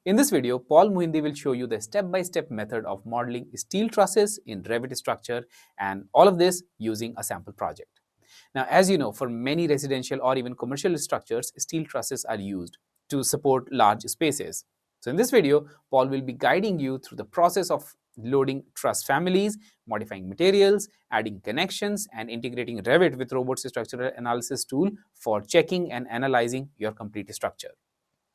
In this video, Paul Mihindi will show you the step-by-step method of modeling steel trusses in Revit structure, and all of this using a sample project. Now, as you know, for many residential or even commercial structures, steel trusses are used to support large spaces. So in this video, Paul will be guiding you through the process of loading truss families, modifying materials, adding connections, and integrating Revit with Robot's structural analysis tool for checking and analyzing your complete structure.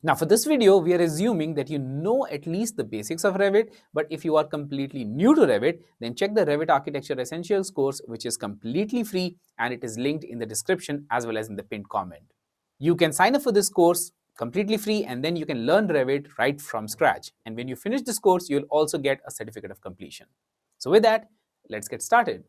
Now, for this video, we are assuming that you know at least the basics of Revit, but if you are completely new to Revit, then check the Revit Architecture Essentials course, which is completely free, and it is linked in the description as well as in the pinned comment. You can sign up for this course completely free, and then you can learn Revit right from scratch. And when you finish this course, you'll also get a certificate of completion. So with that, let's get started.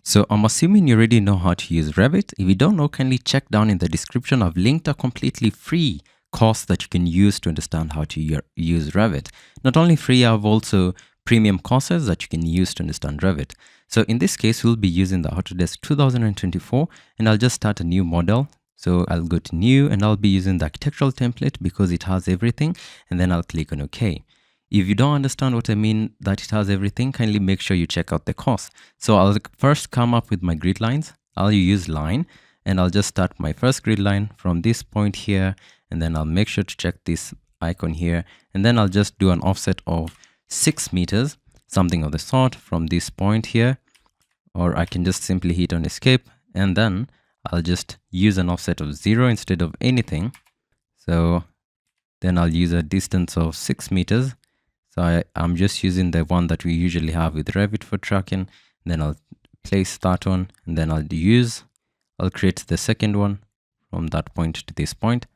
So I'm assuming you already know how to use Revit. If you don't know, kindly check down in the description. I've linked a completely free course that you can use to understand how to use Revit. Not only free, I have also premium courses that you can use to understand Revit. So in this case, we'll be using the Autodesk 2024, and I'll just start a new model. So I'll go to new, and I'll be using the architectural template because it has everything, and then I'll click on OK. If you don't understand what I mean that it has everything, kindly make sure you check out the course. So I'll first come up with my grid lines. I'll use line, and I'll just start my first grid line from this point here, and then I'll make sure to check this icon here, and then I'll just do an offset of 6 meters, something of the sort from this point here, or I can just simply hit on escape, and then I'll just use an offset of 0 instead of anything. So then I'll use a distance of 6 meters. So I'm just using the one that we usually have with Revit for tracking. Then I'll place that one, and then I'll create the second one from that point to this point,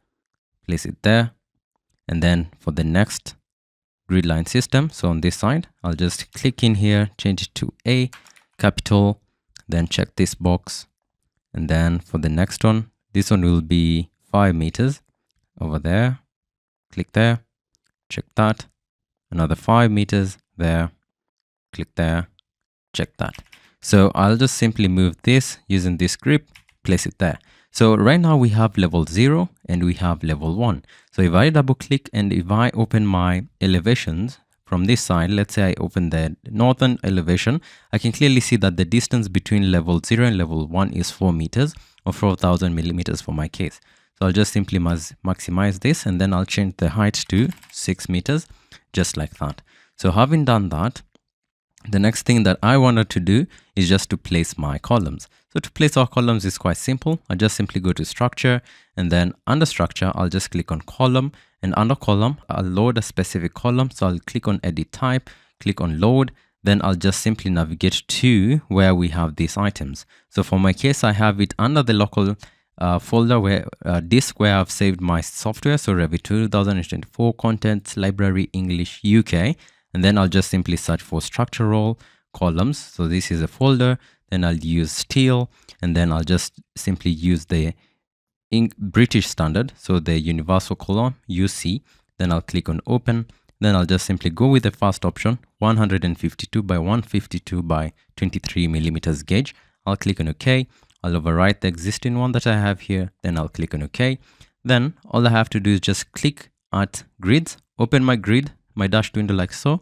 place it there. And then for the next grid line system, so on this side, I'll just click in here, change it to A, capital, then check this box. And then for the next one, this one will be 5 meters over there, click there, check that. Another 5 meters there, click there, check that. So I'll just simply move this using this grip, place it there. So right now we have level 0 and we have level 1. So if I double click and if I open my elevations from this side, let's say I open the northern elevation, I can clearly see that the distance between level 0 and level 1 is 4 meters or 4,000 millimeters for my case. So I'll just simply maximize this, and then I'll change the height to 6 meters, just like that. So having done that, the next thing that I wanted to do is just to place my columns. So to place our columns is quite simple. I just simply go to structure, and then under structure, I'll just click on column, and under column, I'll load a specific column. So I'll click on edit type, click on load, then I'll just simply navigate to where we have these items. So for my case, I have it under the local folder where disk where I've saved my software. So Revit 2024 contents library English UK, and then I'll just simply search for structural columns. So this is a folder. Then I'll use steel, and then I'll just simply use the British standard, so the universal column UC. Then I'll click on open. Then I'll just simply go with the first option, 152 by 152 by 23 millimeters gauge. I'll click on OK. I'll overwrite the existing one that I have here. Then I'll click on OK. Then all I have to do is just click at grids, open my grid, my dash window like so.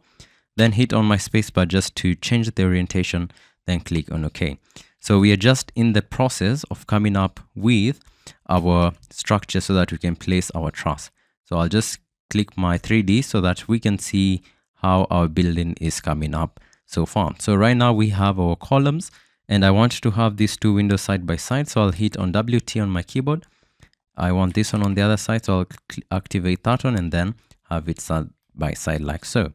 Then hit on my spacebar just to change the orientation. Then click on OK. So we are just in the process of coming up with our structure so that we can place our truss. So I'll just click my 3D so that we can see how our building is coming up so far. So right now we have our columns, and I want to have these two windows side by side. So I'll hit on WT on my keyboard. I want this one on the other side. So I'll activate that one and then have it side by side like so.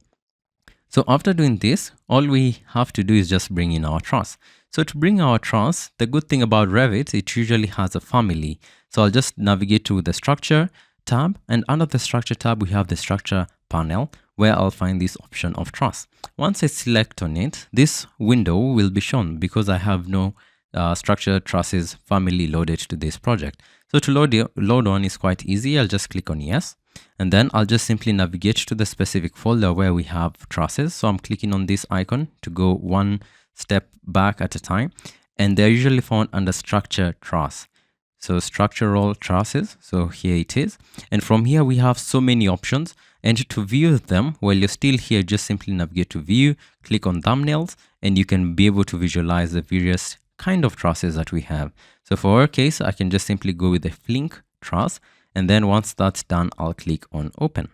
So after doing this, all we have to do is just bring in our truss. So to bring our truss, the good thing about Revit, it usually has a family. So I'll just navigate to the structure tab, and under the structure tab, we have the structure panel where I'll find this option of truss. Once I select on it, this window will be shown because I have no structure trusses family loaded to this project. So to load on is quite easy. I'll just click on yes, and then I'll just simply navigate to the specific folder where we have trusses. So I'm clicking on this icon to go one step back at a time, and they're usually found under structure truss. So structural trusses. So here it is. And from here, we have so many options. And to view them, while you're still here, just simply navigate to view, click on thumbnails, and you can be able to visualize the various kind of trusses that we have. So for our case, I can just simply go with the flink truss. And then once that's done, I'll click on open.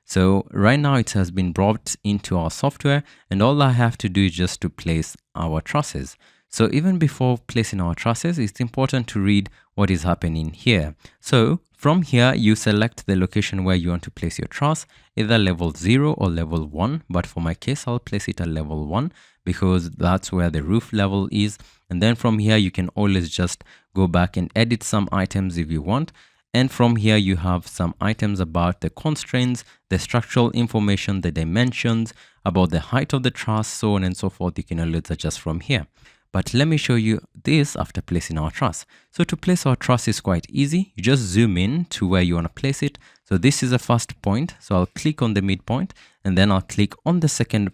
So right now it has been brought into our software, and all I have to do is just to place our trusses. So even before placing our trusses, it's important to read what is happening here. So from here, you select the location where you want to place your truss, either level 0 or level 1. But for my case, I'll place it at level 1 because that's where the roof level is. And then from here, you can always just go back and edit some items if you want. And from here, you have some items about the constraints, the structural information, the dimensions, about the height of the truss, so on and so forth. You can always adjust from here. But let me show you this after placing our truss. So to place our truss is quite easy. You just zoom in to where you want to place it. So this is the first point. So I'll click on the midpoint, and then I'll click on the second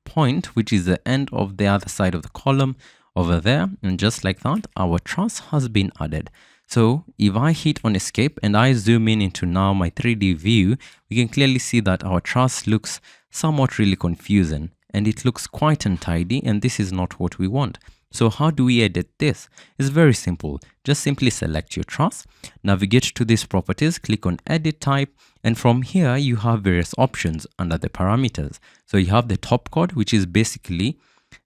point, which is the end of the other side of the column over there. And just like that, our truss has been added. So if I hit on escape and I zoom in into now my 3D view, we can clearly see that our truss looks somewhat really confusing, and it looks quite untidy, and this is not what we want. So how do we edit this? It's very simple. Just simply select your truss, navigate to these properties, click on edit type, and from here you have various options under the parameters. So you have the top chord, which is basically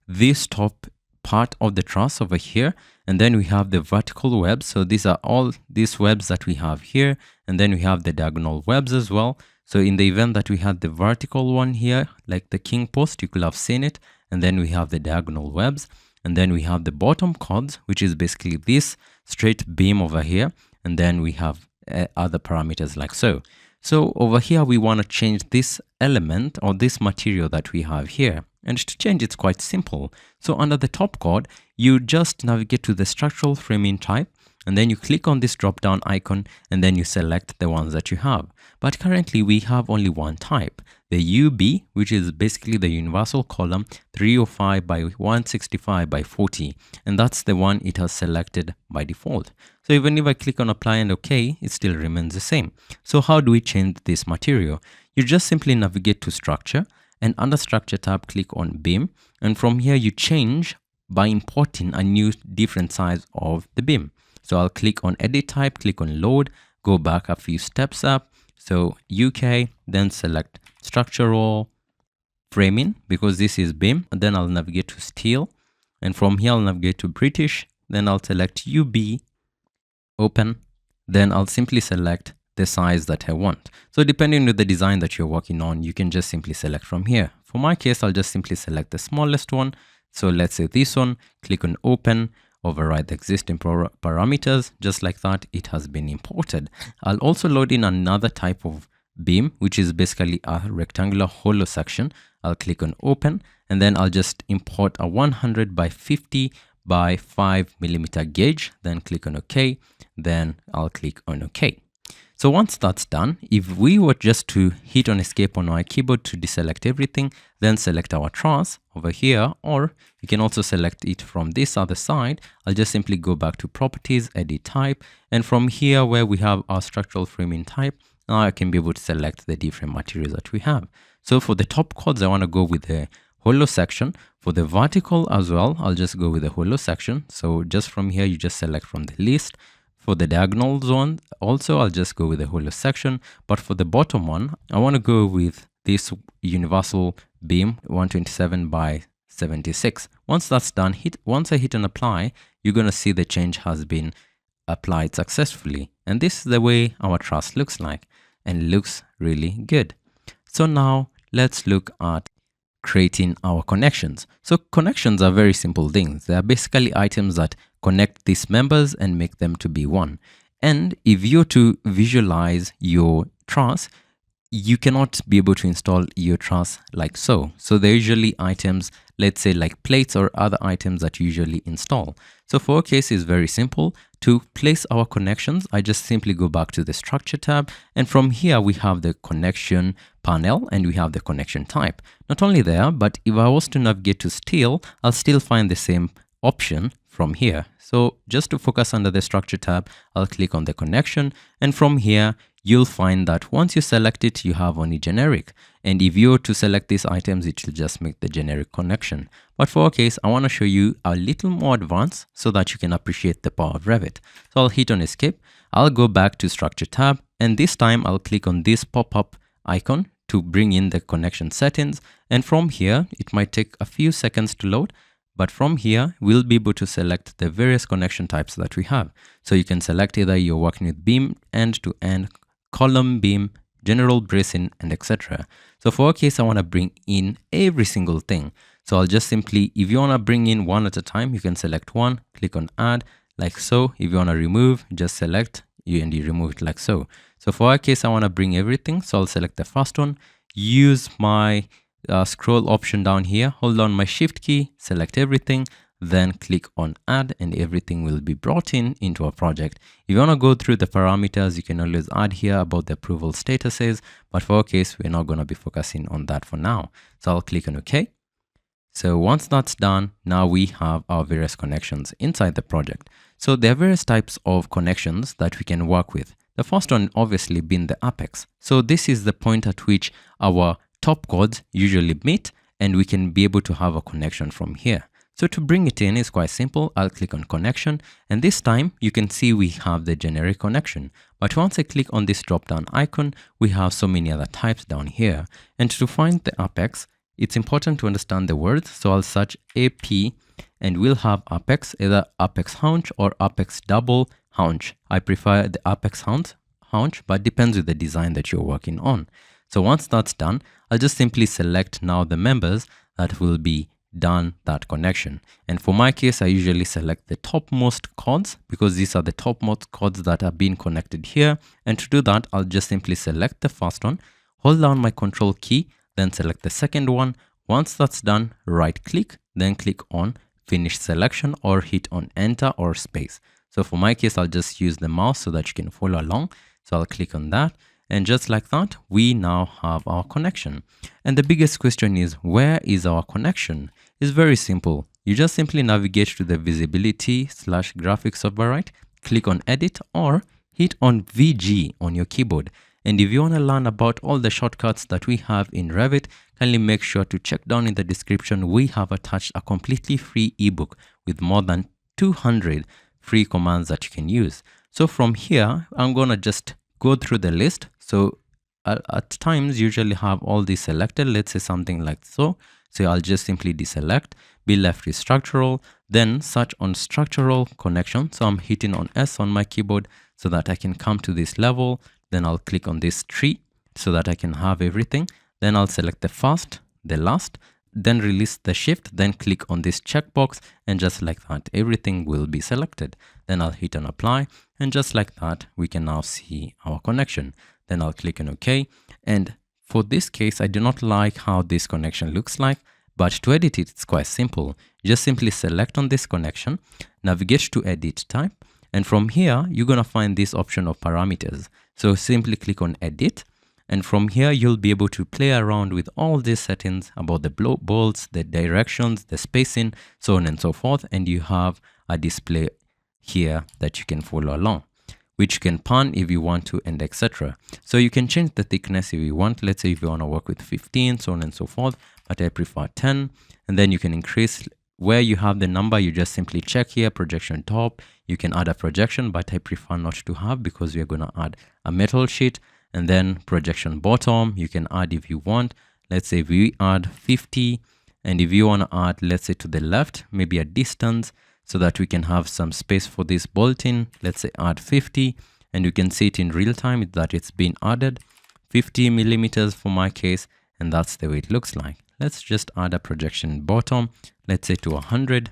this top part of the truss over here, and then we have the vertical webs. So these are all these webs that we have here, and then we have the diagonal webs as well. So in the event that we had the vertical one here, like the king post, you could have seen it, and then we have the diagonal webs. And then we have the bottom chords, which is basically this straight beam over here. And then we have other parameters like so. So over here, we want to change this element or this material that we have here. And to change, it's quite simple. So under the top chord, you just navigate to the structural framing type, and then you click on this drop down icon, and then you select the ones that you have. But currently we have only one type, the UB, which is basically the universal column 305 by 165 by 40. And that's the one it has selected by default. So even if I click on apply and OK, it still remains the same. So how do we change this material? You just simply navigate to structure, and under structure tab, click on beam. And from here, you change by importing a new different size of the beam. So I'll click on edit type, click on load, go back a few steps up. So UK, then select structural framing because this is beam. And then I'll navigate to steel. And from here, I'll navigate to British. Then I'll select UB, open. Then I'll simply select the size that I want. So depending on the design that you're working on, you can just simply select from here. For my case, I'll just simply select the smallest one. So let's say this one, click on open, override the existing parameters. Just like that, it has been imported. I'll also load in another type of beam, which is basically a rectangular hollow section. I'll click on open, and then I'll just import a 100 by 50 by 5 millimeter gauge. Then click on OK. Then I'll click on OK. So once that's done, if we were just to hit on escape on our keyboard to deselect everything, then select our truss over here, or you can also select it from this other side. I'll just simply go back to properties, edit type, and from here where we have our structural framing type, now I can be able to select the different materials that we have. So for the top chords, I want to go with the hollow section. For the vertical as well, I'll just go with the hollow section. So just from here, you just select from the list. For the diagonal zone, also, I'll just go with the hollow section. But for the bottom one, I want to go with this universal beam 127 by 76. Once that's done, once I hit and apply, you're going to see the change has been applied successfully. And this is the way our truss looks like, and looks really good. So now let's look at creating our connections. So connections are very simple things. They are basically items that connect these members and make them to be one. And if you're to visualize your truss, you cannot be able to install your truss like so. So they're usually items, let's say like plates or other items that you usually install. So for our case, it's very simple. To place our connections, I just simply go back to the structure tab. And from here, we have the connection panel and we have the connection type. Not only there, but if I was to navigate to steel, I'll still find the same option from here. So just to focus under the structure tab, I'll click on the connection, and from here you'll find that once you select it, you have only generic, and if you were to select these items, it will just make the generic connection. But for our case, I want to show you a little more advanced so that you can appreciate the power of Revit. So I'll hit on escape, I'll go back to structure tab, and this time I'll click on this pop-up icon to bring in the connection settings, and from here it might take a few seconds to load, but from here we'll be able to select the various connection types that we have. So you can select either you're working with beam end to end, column beam, general bracing, and etc. So for our case, I want to bring in every single thing. So I'll just simply, if you want to bring in one at a time, you can select one, click on add like so. If you want to remove, just select and you remove it like so. So for our case, I want to bring everything. So I'll select the first one, use my scroll option down here, hold down my shift key, select everything, then click on add, and everything will be brought into our project. If you want to go through the parameters, you can always add here about the approval statuses, but for our case, we're not going to be focusing on that for now. So I'll click on OK. So once that's done, now we have our various connections inside the project. So there are various types of connections that we can work with. The first one obviously being the apex. So this is the point at which our top chords usually meet, and we can be able to have a connection from here. So to bring it in is quite simple. I'll click on connection, and this time you can see we have the generic connection. But once I click on this drop down icon, we have so many other types down here. And to find the apex, it's important to understand the words. So I'll search AP, and we'll have apex, either apex haunch or apex double haunch. I prefer the apex haunch, but depends with the design that you're working on. So once that's done, I'll just simply select now the members that will be done that connection. And for my case, I usually select the topmost chords because these are the topmost chords that are being connected here. And to do that, I'll just simply select the first one, hold down my control key, then select the second one. Once that's done, right click, then click on finish selection or hit on enter or space. So for my case, I'll just use the mouse so that you can follow along. So I'll click on that. And just like that, we now have our connection. And the biggest question is, where is our connection? It's very simple. You just simply navigate to the visibility/graphics override, click on edit or hit on VG on your keyboard. And if you want to learn about all the shortcuts that we have in Revit, kindly make sure to check down in the description. We have attached a completely free ebook with more than 200 free commands that you can use. So from here, I'm going to just go through the list. So at times usually have all these selected, let's say something like so. So I'll just simply deselect, be left with structural, then search on structural connection. So I'm hitting on S on my keyboard so that I can come to this level. Then I'll click on this tree so that I can have everything. Then I'll select the first, the last, then release the shift, then click on this checkbox, and just like that, everything will be selected. Then I'll hit on apply, and just like that, we can now see our connection. Then I'll click on OK. And for this case, I do not like how this connection looks like, but to edit it, it's quite simple. Just simply select on this connection, navigate to edit type, and from here, you're going to find this option of parameters. So simply click on edit. And from here, you'll be able to play around with all these settings about the bolts, the directions, the spacing, so on and so forth. And you have a display here that you can follow along, which you can pan if you want to, and etc. So you can change the thickness if you want. Let's say if you want to work with 15, so on and so forth, but I prefer 10. And then you can increase where you have the number. You just simply check here, projection top. You can add a projection, but I prefer not to have because we're going to add a metal sheet. And then projection bottom, you can add if you want. Let's say we add 50, and if you want to add, let's say to the left, maybe a distance so that we can have some space for this bolting. Let's say add 50, and you can see it in real time that it's been added 50 millimeters for my case, and that's the way it looks like. Let's just add a projection bottom, let's say to 100,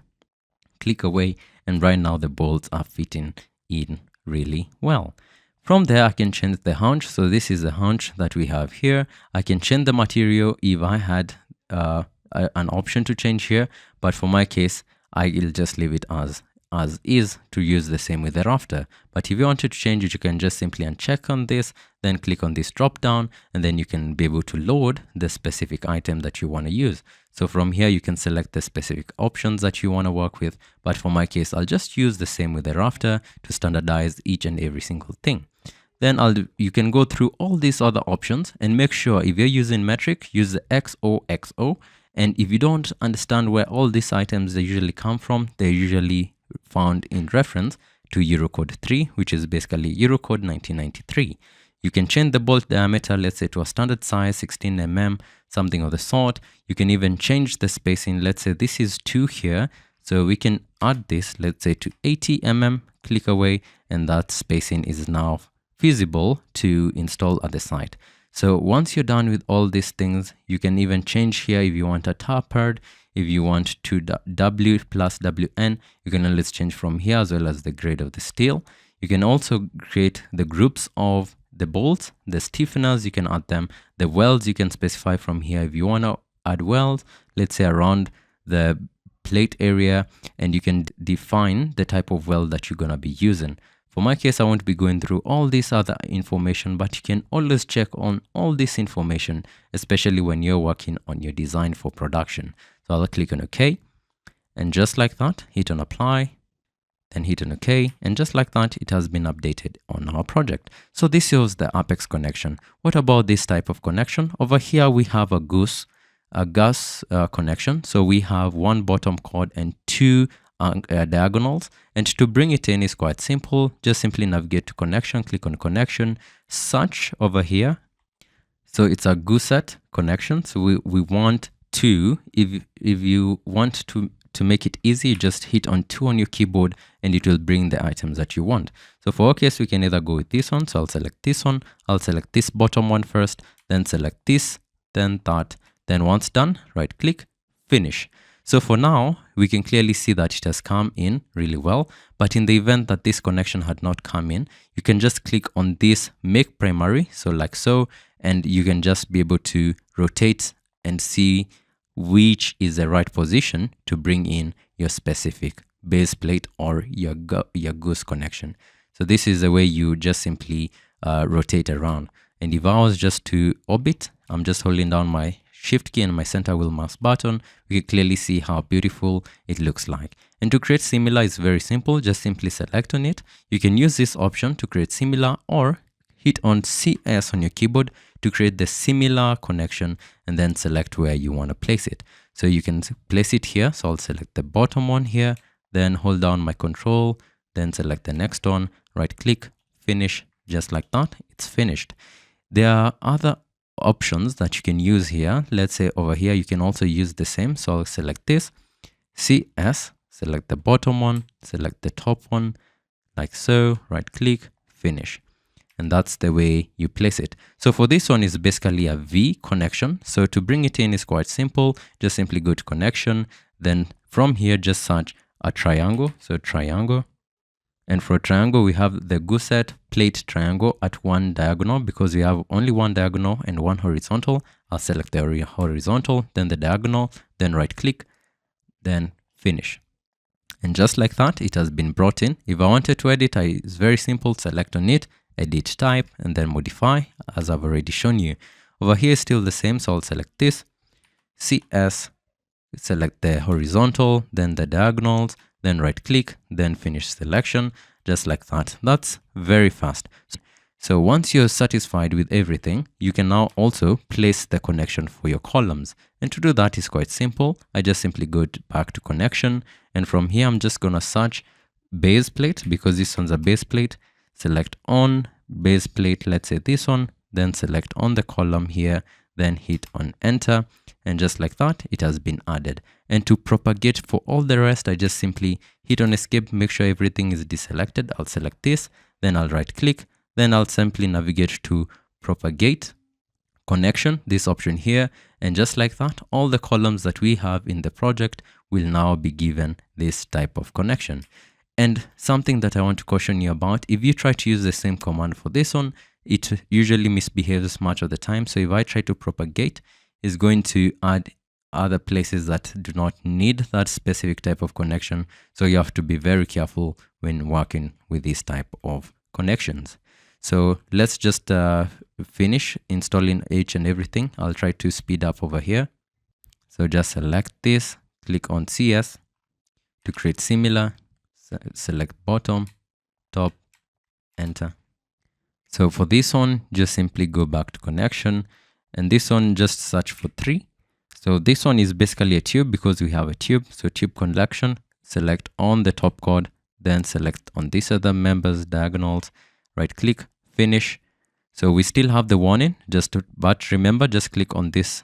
click away, and right now the bolts are fitting in really well. From there, I can change the haunch. So this is the haunch that we have here. I can change the material if I had an option to change here. But for my case, I will just leave it as as is to use the same with the rafter. But if you wanted to change it, you can just simply uncheck on this, then click on this drop down, and then you can be able to load the specific item that you want to use. So from here, you can select the specific options that you want to work with. But for my case, I'll just use the same with the rafter to standardize each and every single thing. Then you can go through all these other options and make sure if you're using metric, use the XOXO. And if you don't understand where all these items they usually come from, they're usually found in reference to Eurocode 3, which is basically Eurocode 1993. You can change the bolt diameter, let's say to a standard size, 16 mm, something of the sort. You can even change the spacing. Let's say this is 2 here. So we can add this, let's say to 80 mm, click away, and that spacing is now feasible to install at the site. So once you're done with all these things, you can even change here if you want a tapered, if you want to W plus WN, you can always change from here as well as the grade of the steel. You can also create the groups of the bolts, the stiffeners, you can add them. The welds you can specify from here if you want to add welds, let's say around the plate area, and you can define the type of weld that you're going to be using. For my case, I won't be going through all this other information, but you can always check on all this information, especially when you're working on your design for production. So I'll click on OK, and just like that, hit on apply, then hit on OK, and just like that, it has been updated on our project. So this shows the Apex connection. What about this type of connection? Over here, we have a gus connection. So we have one bottom chord and 2 diagonals, and to bring it in is quite simple. Just simply navigate to connection, click on connection, search over here. So it's a gusset connection. So we want 2. If you want to make it easy, just hit on 2 on your keyboard and it will bring the items that you want. So for our case, we can either go with this one. So I'll select this one. I'll select this bottom one first, then select this, then that. Then once done, right click, finish. So for now, we can clearly see that it has come in really well. But in the event that this connection had not come in, you can just click on this make primary. So like so, and you can just be able to rotate and see which is the right position to bring in your specific base plate or your goose connection. So this is the way you just simply rotate around. And if I was just to orbit, I'm just holding down my Shift key and my center wheel mouse button, we can clearly see how beautiful it looks like. And to create similar is very simple. Just simply select on it. You can use this option to create similar, or hit on CS on your keyboard to create the similar connection, and then select where you want to place it. So you can place it here. So I'll select the bottom one here, then hold down my control, then select the next one, right click, finish, just like that, it's finished. There are other options that you can use here. Let's say over here, you can also use the same. So I'll select this, CS, select the bottom one, select the top one, like so, right click, finish. And that's the way you place it. So for this one is basically a V connection. So to bring it in is quite simple. Just simply go to connection. Then from here, just search a triangle. So triangle. And for a triangle, we have the gusset plate triangle at one diagonal, because we have only one diagonal and one horizontal. I'll select the horizontal, then the diagonal, then right click, then finish. And just like that, it has been brought in. If I wanted to edit, it's very simple. Select on it, edit type, and then modify, as I've already shown you. Over here is still the same. So I'll select this, CS, select the horizontal, then the diagonals, then right click, then finish selection, just like that. That's very fast. So once you're satisfied with everything, you can now also place the connection for your columns. And to do that is quite simple. I just simply go back to connection. And from here, I'm just going to search base plate, because this one's a base plate. Select on base plate, let's say this one, then select on the column here, then hit on enter. And just like that, it has been added. And to propagate for all the rest, I just simply hit on escape, make sure everything is deselected. I'll select this, then I'll right click, then I'll simply navigate to propagate connection, this option here. And just like that, all the columns that we have in the project will now be given this type of connection. And something that I want to caution you about, if you try to use the same command for this one, it usually misbehaves much of the time. So if I try to propagate, it's going to add other places that do not need that specific type of connection. So you have to be very careful when working with this type of connections. So let's just finish installing each and everything. I'll try to speed up over here. So just select this, click on CS to create similar, select bottom, top, enter. So for this one, just simply go back to connection, and this one just search for 3. So this one is basically a tube because we have a tube. So tube connection, select on the top chord, then select on these other members, diagonals, right click, finish. So we still have the warning, but remember, just click on this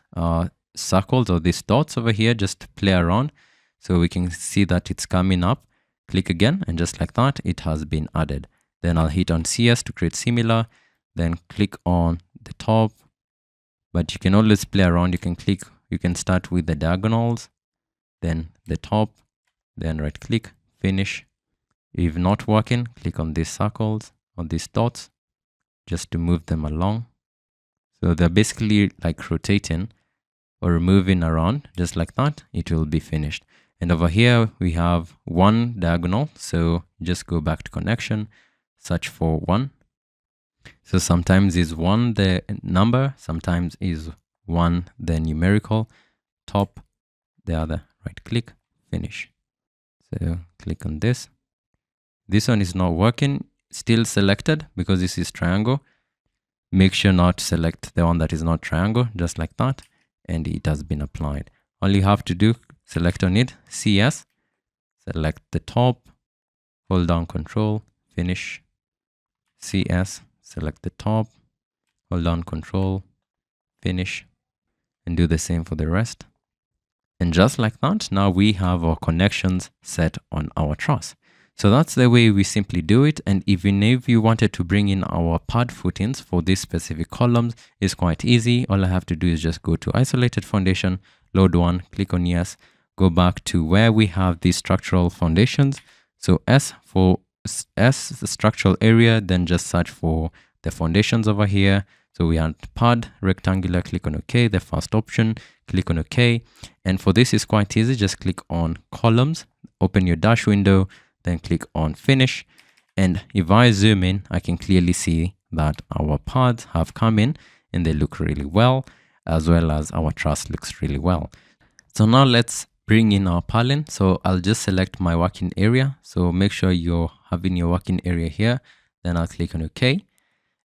circles or these dots over here, just play around so we can see that it's coming up. Click again, and just like that, it has been added. Then I'll hit on CS to create similar, then click on the top, but you can always play around. You can start with the diagonals, then the top, then right click, finish. If not working, click on these circles, on these dots, just to move them along. So they're basically like rotating or moving around, just like that, it will be finished. And over here, we have 1 diagonal. So just go back to connection, search for 1. So sometimes is 1 the number, sometimes is 1 the numerical, top, the other, right click, finish. So click on this. This one is not working, still selected because this is triangle. Make sure not to select the one that is not triangle, just like that, and it has been applied. All you have to do, select on it, CS, select the top, hold down Control, finish, CS, select the top, hold down Control, finish, and do the same for the rest. And just like that, now we have our connections set on our truss. So that's the way we simply do it. And even if you wanted to bring in our pad footings for these specific columns, it's quite easy. All I have to do is just go to isolated foundation, load one, click on yes, go back to where we have these structural foundations. So S for S, the structural area, then just search for the foundations over here. So we have pad, rectangular, click on OK, the first option, click on OK. And for this is quite easy, just click on columns, open your dash window, then click on finish. And if I zoom in, I can clearly see that our pads have come in and they look really well as our truss looks really well. So now let's bring in our purlin. So I'll just select my working area. So make sure you're having your working area here. Then I'll click on OK.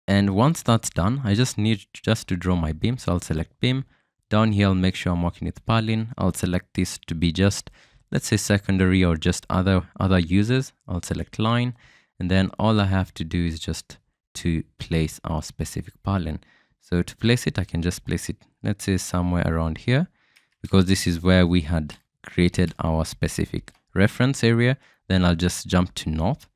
And once that's done, I just need to draw my beam. So I'll select beam. Down here, I'll make sure I'm working with purlin. I'll select this to be just, let's say, secondary or just other uses. I'll select line. And then all I have to do is just to place our specific purlin. So to place it, I can just place it, let's say, somewhere around here, because this is where we had created our specific reference area. Then I'll just jump to north.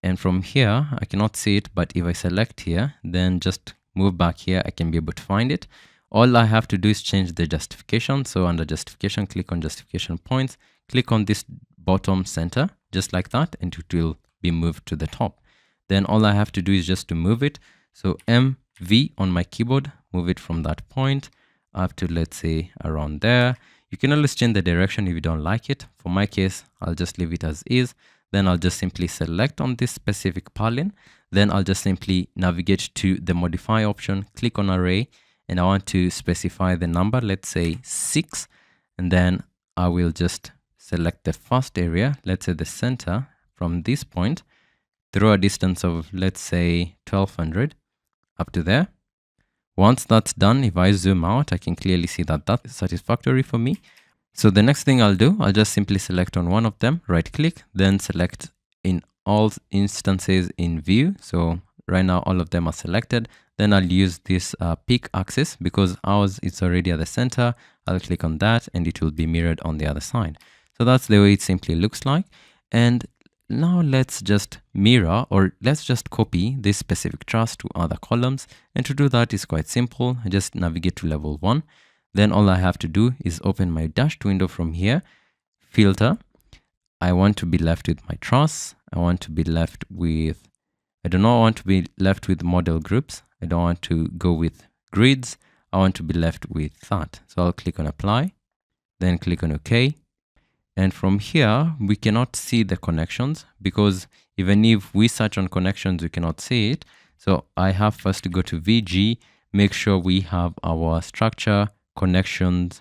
And from here, I cannot see it, but if I select here, then just move back here, I can be able to find it. All I have to do is change the justification. So under justification, click on justification points, click on this bottom center, just like that, and it will be moved to the top. Then all I have to do is just to move it. So MV on my keyboard, move it from that point up to, let's say, around there. You can always change the direction if you don't like it. For my case, I'll just leave it as is. Then I'll just simply select on this specific purlin. Then I'll just simply navigate to the modify option, click on array, and I want to specify the number, let's say 6. And then I will just select the first area, let's say the center from this point, through a distance of, let's say, 1200 up to there. Once that's done, if I zoom out, I can clearly see that that's satisfactory for me. So the next thing I'll do, I'll just simply select on one of them, right click, then select in all instances in view. So right now, all of them are selected. Then I'll use this peak axis because ours is already at the center. I'll click on that and it will be mirrored on the other side. So that's the way it simply looks like. And now let's just mirror, or let's just copy this specific truss to other columns. And to do that is quite simple. I just navigate to level 1. Then all I have to do is open my dashed window from here, filter. I want to be left with my truss. I want to be left with, I do not want to be left with model groups. I don't want to go with grids. I want to be left with that. So I'll click on apply. then click on OK. And from here, we cannot see the connections because even if we search on connections, we cannot see it. So I have first to go to VG, make sure we have our structure, connections,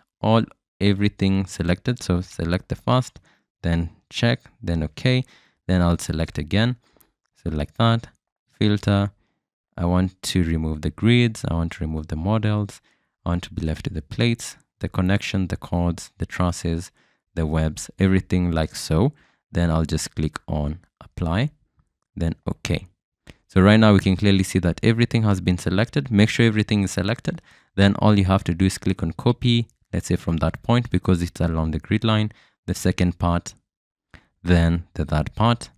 everything selected. So select the first, then check, then OK. Then I'll select again. So like that, filter. I want to remove the grids. I want to remove the models. I want to be left with the plates, the connection, the cords, the trusses, the webs, everything like so. Then I'll just click on apply, then OK. So right now we can clearly see that everything has been selected. Make sure everything is selected. Then all you have to do is click on copy, let's say from that point, because it's along the grid line, the second part, then the third part.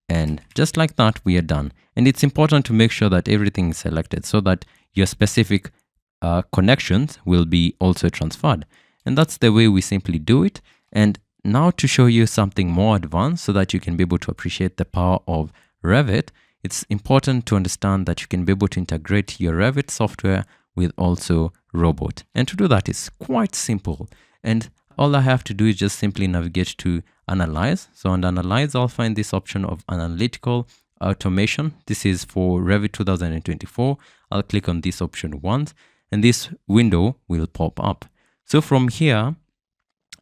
And just like that, we are done. And it's important to make sure that everything is selected so that your specific connections will be also transferred. And that's the way we simply do it. And now to show you something more advanced so that you can be able to appreciate the power of Revit, it's important to understand that you can be able to integrate your Revit software with also Robot. And to do that is quite simple. And all I have to do is just simply navigate to Analyze. So on Analyze, I'll find this option of Analytical Automation. This is for Revit 2024. I'll click on this option once, and this window will pop up. So from here,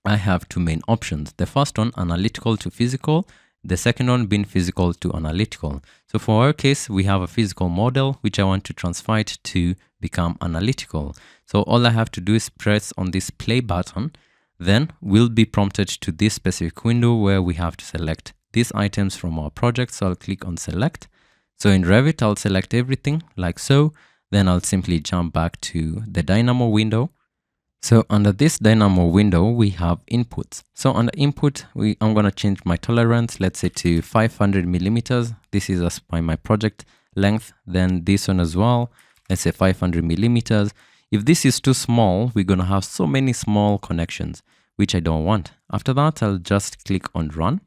I have two main options. The first one, analytical to physical. The second one being physical to analytical. So for our case, we have a physical model, which I want to transfer it to become analytical. So all I have to do is press on this play button. Then we'll be prompted to this specific window where we have to select these items from our project. So I'll click on select. So in Revit, I'll select everything like so. Then I'll simply jump back to the Dynamo window. So under this Dynamo window, we have inputs. So under input, I'm going to change my tolerance, let's say to 500 millimeters. This is as by my project length. Then this one as well, let's say 500 millimeters. If this is too small, we're going to have so many small connections, which I don't want. After that, I'll just click on run.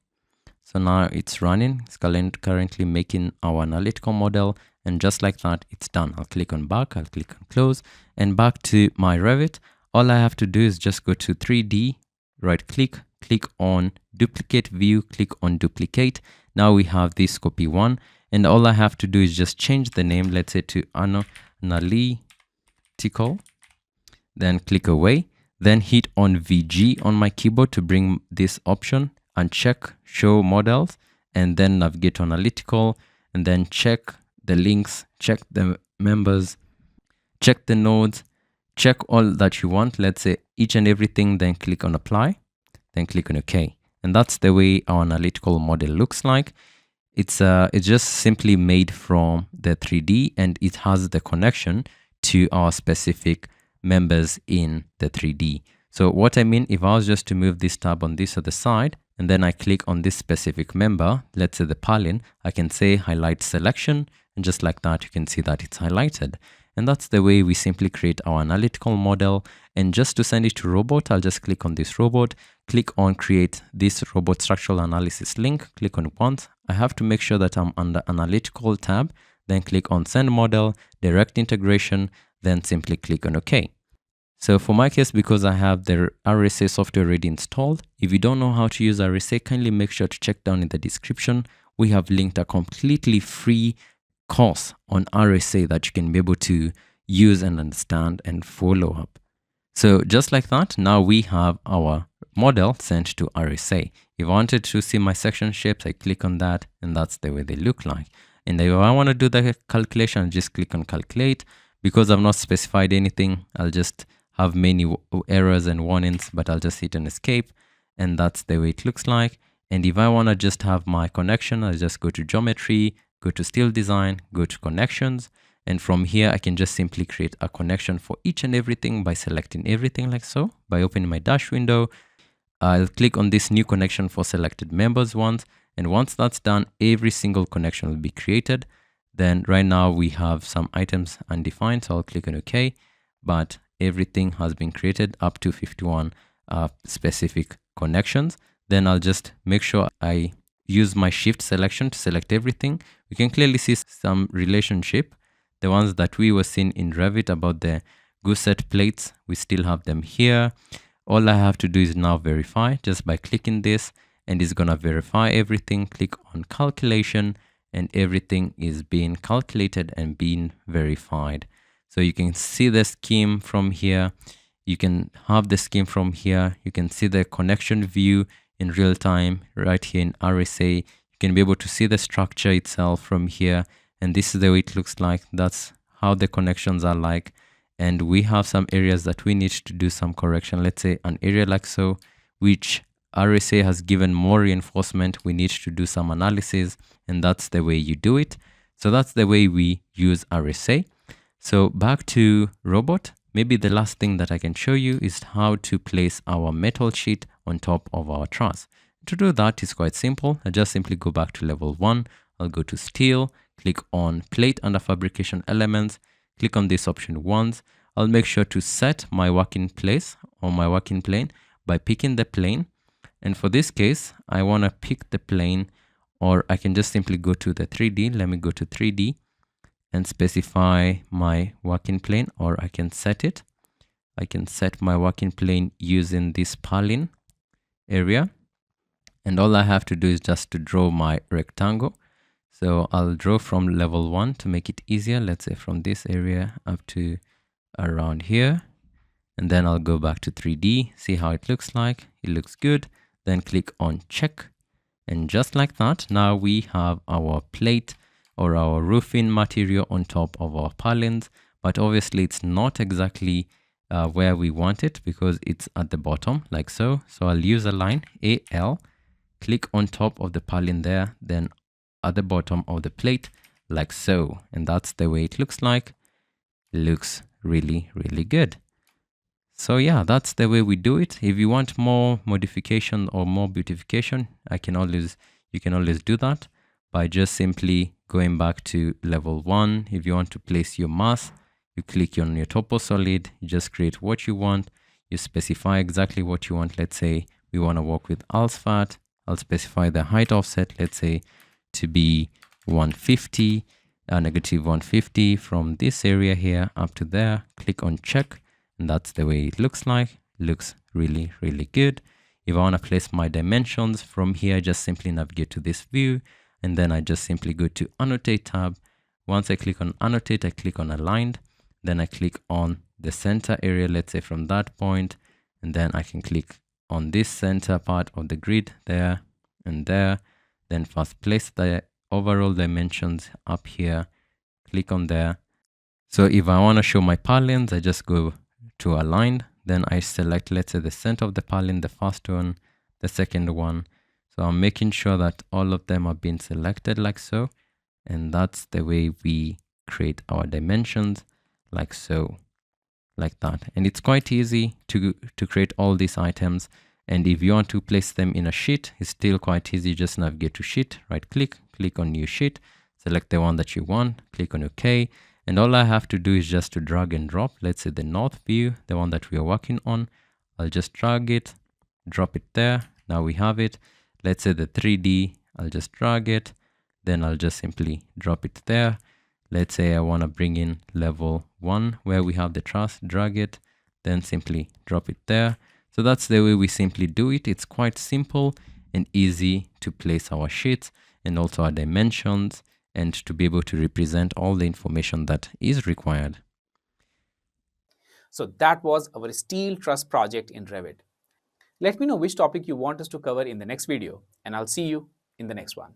So now it's running. It's currently making our analytical model. And just like that, it's done. I'll click on back. I'll click on close and back to my Revit. All I have to do is just go to 3D, right click, click on duplicate view, click on duplicate. Now we have this copy one. And all I have to do is just change the name, let's say to analytical. Then click away. Then hit on VG on my keyboard to bring this option and check show models. And then navigate to analytical. And then check the links, check the members, check the nodes, check all that you want, let's say each and everything, then click on apply, then click on OK. And that's the way our analytical model looks like. It's just simply made from the 3D, and it has the connection to our specific members in the 3D. So what I mean, if I was just to move this tab on this other side, and then I click on this specific member, let's say the purlin, I can say highlight selection, and just like that, you can see that it's highlighted. And that's the way we simply create our analytical model. And just to send it to robot, I'll just click on this robot, click on create this robot structural analysis link, click on once. I have to make sure that I'm under analytical tab, then click on send model, direct integration, then simply click on OK. So for my case, because I have the RSA software already installed, if you don't know how to use RSA, kindly make sure to check down in the description. We have linked a completely free course on RSA that you can be able to use and understand and follow up. So just like that, now we have our model sent to RSA. If I wanted to see my section shapes, I click on that, and that's the way they look like. And if I want to do the calculation, I'll just click on calculate. Because I've not specified anything, I'll just have many errors and warnings, but I'll just hit an escape, and that's the way it looks like. And if I want to just have my connection, I'll just go to geometry, go to steel design, go to connections, and from here I can just simply create a connection for each and everything by selecting everything like so. By opening my dash window, I'll click on this new connection for selected members once, and once that's done, every single connection will be created. Then right now we have some items undefined, so I'll click on OK, but everything has been created up to 51 specific connections. Then I'll just make sure I use my shift selection to select everything. We can clearly see some relationship, the ones that we were seeing in Revit about the gusset plates. We still have them here. all I have to do is now verify just by clicking this, and it's gonna verify everything. Click on calculation, and everything is being calculated and being verified. So you can see the scheme from here. You can have the scheme from here. You can see the connection view in real time right here in RSA. You can be able to see the structure itself from here, and this is the way it looks like. That's how the connections are like. And we have some areas that we need to do some correction. Let's say an area like so, which RSA has given more reinforcement. We need to do some analysis, and that's the way you do it. So that's the way we use RSA. So back to robot. Maybe the last thing that I can show you is how to place our metal sheet on top of our truss. To do that is quite simple. I just simply go back to level 1. I'll go to steel, click on plate under fabrication elements, click on this option once. I'll make sure to set my working place or my working plane by picking the plane. And for this case, I want to pick the plane, or I can just simply go to the 3D. Let me go to 3D and specify my working plane, or I can set it. I can set my working plane using this purlin area. And all I have to do is just to draw my rectangle. So I'll draw from level 1 to make it easier. Let's say from this area up to around here. And then I'll go back to 3D, see how it looks like. It looks good. Then click on check. And just like that, now we have our plate or our roofing material on top of our purlins. But obviously it's not exactly where we want it because it's at the bottom like so. So I'll use a line AL, click on top of the purlin there, then at the bottom of the plate like so. And that's the way it looks like. It looks really, really good. So yeah, that's the way we do it. If you want more modification or more beautification, you can always do that by just simply going back to level 1. If you want to place your mass, you click on your topo solid, you just create what you want, you specify exactly what you want. Let's say we want to work with alsfat. I'll specify the height offset, let's say to be 150, negative 150 from this area here up to there. Click on check. And that's the way it looks like. Looks really, really good. If I want to place my dimensions from here, I just simply navigate to this view, and then I just simply go to annotate tab. Once I click on annotate, I click on aligned. Then I click on the center area, let's say from that point, and then I can click on this center part of the grid there and there. Then first place the overall dimensions up here, click on there. So if I want to show my purlins, I just go to aligned, then I select, let's say, the center of the purlin, the first one, the second one. So I'm making sure that all of them are being selected like so. And that's the way we create our dimensions like so, like that. And it's quite easy to create all these items. And if you want to place them in a sheet, it's still quite easy. Just navigate to sheet, right click, click on new sheet, select the one that you want, click on OK. And all I have to do is just to drag and drop. Let's say the north view, the one that we are working on. I'll just drag it, drop it there. Now we have it. Let's say the 3D, I'll just drag it. Then I'll just simply drop it there. Let's say I want to bring in level 1 where we have the truss, drag it, then simply drop it there. So that's the way we simply do it. It's quite simple and easy to place our sheets and also our dimensions, and to be able to represent all the information that is required. So that was our steel truss project in Revit. Let me know which topic you want us to cover in the next video, and I'll see you in the next one.